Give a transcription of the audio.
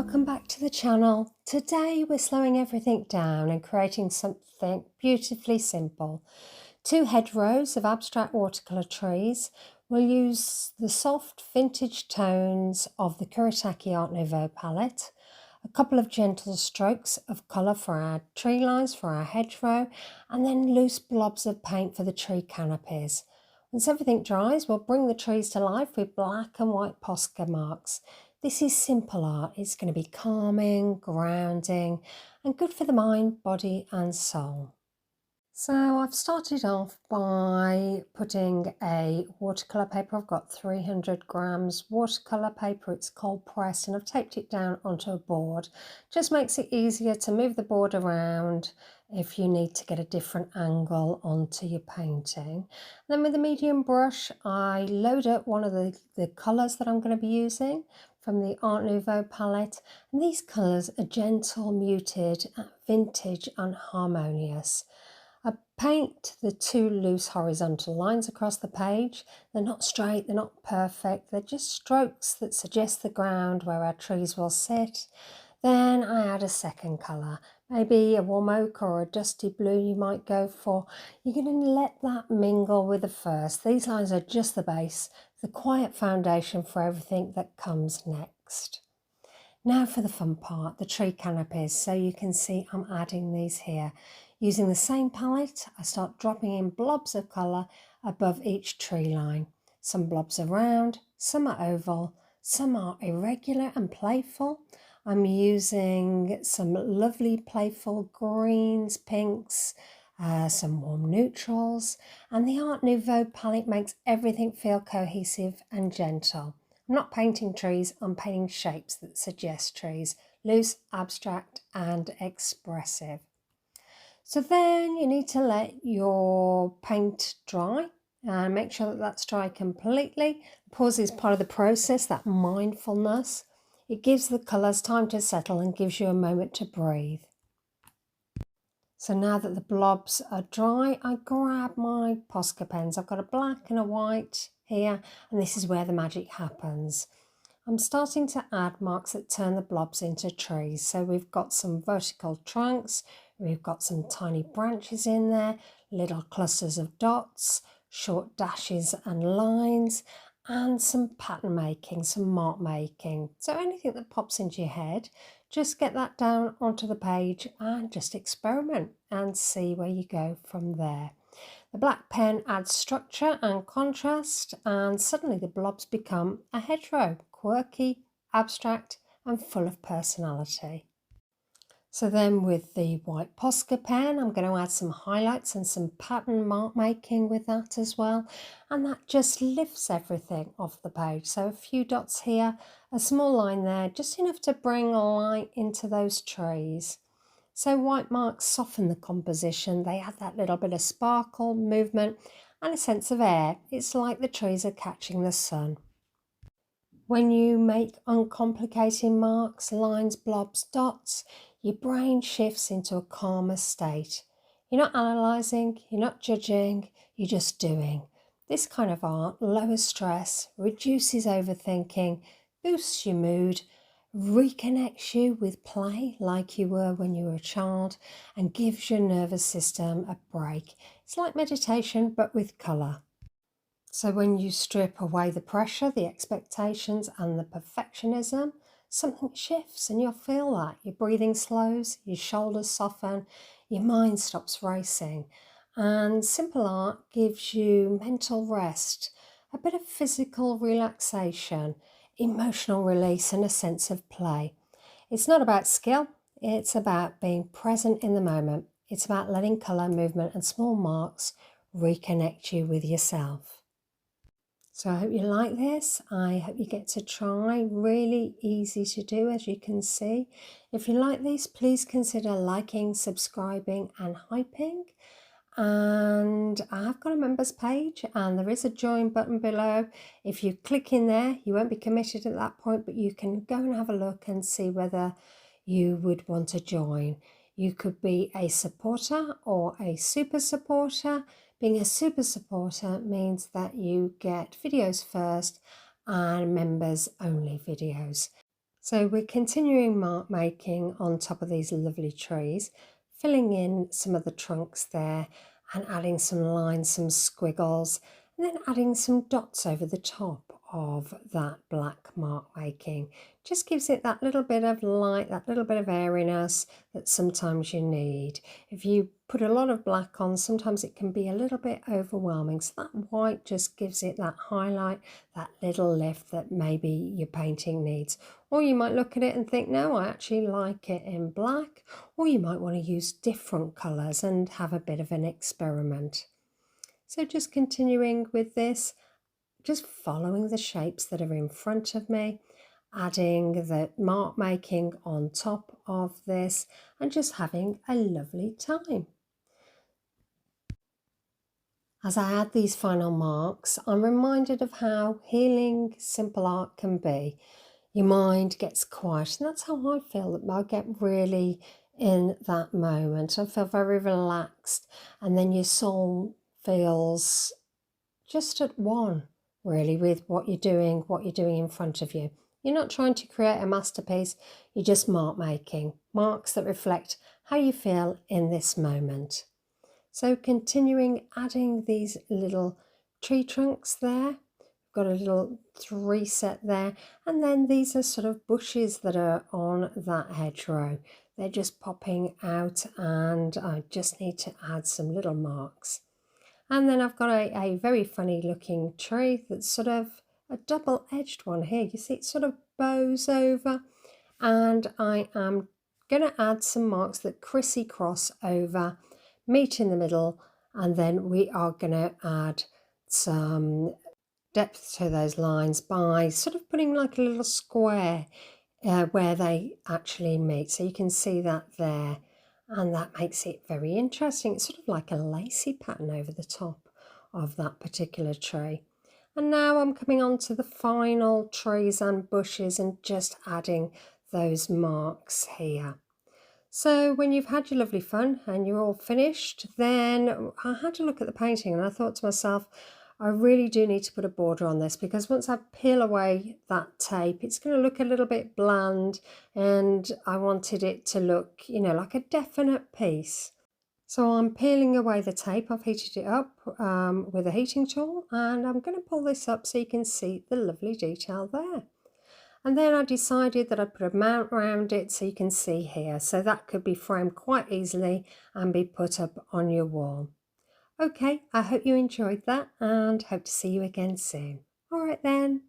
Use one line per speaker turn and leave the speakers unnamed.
welcome back to the channel. Today we're slowing everything down and creating something beautifully simple. 2 hedgerows of abstract watercolour trees. We'll use the soft vintage tones of the Kuretake Art Nouveau palette, a couple of gentle strokes of colour for our tree lines for our hedgerow, and then loose blobs of paint for the tree canopies. Once everything dries, we'll bring the trees to life with black and white Posca marks. This is simple art. It's going to be calming, grounding, and good for the mind, body and soul. So I've started off by putting a watercolour paper. I've got 300 grams watercolour paper. It's cold pressed and I've taped it down onto a board. Just makes it easier to move the board around if you need to get a different angle onto your painting. Then with a medium brush, I load up one of the colours that I'm going to be using from the Art Nouveau palette. And these colours are gentle, muted, vintage and harmonious. I paint the 2 loose horizontal lines across the page. They're not straight, they're not perfect, they're just strokes that suggest the ground where our trees will sit. Then I add a second colour, maybe a warm ochre or a dusty blue you might go for. You're going to let that mingle with the first. These lines are just the base, the quiet foundation for everything that comes next. Now for the fun part, the tree canopies. So you can see I'm adding these here. Using the same palette, I start dropping in blobs of colour above each tree line. Some blobs are round, some are oval, some are irregular and playful. I'm using some lovely playful greens, pinks, some warm neutrals, and the Art Nouveau palette makes everything feel cohesive and gentle. I'm not painting trees, I'm painting shapes that suggest trees, loose, abstract and expressive. So then you need to let your paint dry and make sure that that's dry completely. Pause is part of the process, that mindfulness. It gives the colours time to settle and gives you a moment to breathe. So now that the blobs are dry, I grab my Posca pens. I've got a black and a white here, and this is where the magic happens. I'm starting to add marks that turn the blobs into trees. So we've got some vertical trunks, we've got some tiny branches in there, little clusters of dots, short dashes and lines, and some pattern making, some mark making. So anything that pops into your head, just get that down onto the page and just experiment and see where you go from there. The black pen adds structure and contrast, and suddenly the blobs become a hedgerow, quirky, abstract and full of personality. So then with the white Posca pen, I'm going to add some highlights and some pattern mark making with that as well. And that just lifts everything off the page. So a few dots here, a small line there, just enough to bring light into those trees. So white marks soften the composition. They add that little bit of sparkle, movement and a sense of air. It's like the trees are catching the sun. When you make uncomplicated marks, lines, blobs, dots, your brain shifts into a calmer state. You're not analysing, you're not judging, you're just doing. This kind of art lowers stress, reduces overthinking, boosts your mood, reconnects you with play like you were when you were a child, and gives your nervous system a break. It's like meditation but with colour. So when you strip away the pressure, the expectations and the perfectionism, something shifts and you'll feel that. Your breathing slows, your shoulders soften, your mind stops racing. And simple art gives you mental rest, a bit of physical relaxation, emotional release and a sense of play. It's not about skill, it's about being present in the moment. It's about letting colour, movement and small marks reconnect you with yourself. So I hope you like this. I hope you get to try. Really easy to do, as you can see. If you like this, please consider liking, subscribing and hyping. And I have got a members page and there is a join button below. If you click in there, you won't be committed at that point, but you can go and have a look and see whether you would want to join. You could be a supporter or a super supporter. Being a super supporter means that you get videos first and members only videos. So we're continuing mark making on top of these lovely trees, filling in some of the trunks there and adding some lines, some squiggles, and then adding some dots over the top of that black mark making. Just gives it that little bit of light, that little bit of airiness that sometimes you need. If you put a lot of black on, sometimes it can be a little bit overwhelming. So that white just gives it that highlight, that little lift that maybe your painting needs. Or you might look at it and think, no, I actually like it in black. Or you might want to use different colours and have a bit of an experiment. So just continuing with this, just following the shapes that are in front of me, adding the mark making on top of this and just having a lovely time. As I add these final marks, I'm reminded of how healing simple art can be. Your mind gets quiet, and that's how I feel. That I get really in that moment. I feel very relaxed, and then your soul feels just at one, really, with what you're doing in front of you. You're not trying to create a masterpiece, you're just mark making, marks that reflect how you feel in this moment. So continuing adding these little tree trunks there, got a little three set there, and then these are sort of bushes that are on that hedgerow. They're just popping out and I just need to add some little marks. And then I've got a very funny looking tree that's sort of a double-edged one here. You see it sort of bows over, and I am going to add some marks that crissy-cross over, meet in the middle, and then we are going to add some depth to those lines by sort of putting like a little square where they actually meet. So you can see that there, and that makes it very interesting. It's sort of like a lacy pattern over the top of that particular tree. And now I'm coming on to the final trees and bushes and just adding those marks here. So when you've had your lovely fun and you're all finished, then I had to look at the painting and I thought to myself, I really do need to put a border on this, because once I peel away that tape, it's going to look a little bit bland, and I wanted it to look, you know, like a definite piece. So I'm peeling away the tape. I've heated it up with a heating tool, and I'm going to pull this up so you can see the lovely detail there. And then I decided that I'd put a mount around it so you can see here. So that could be framed quite easily and be put up on your wall. Okay, I hope you enjoyed that and hope to see you again soon. All right then.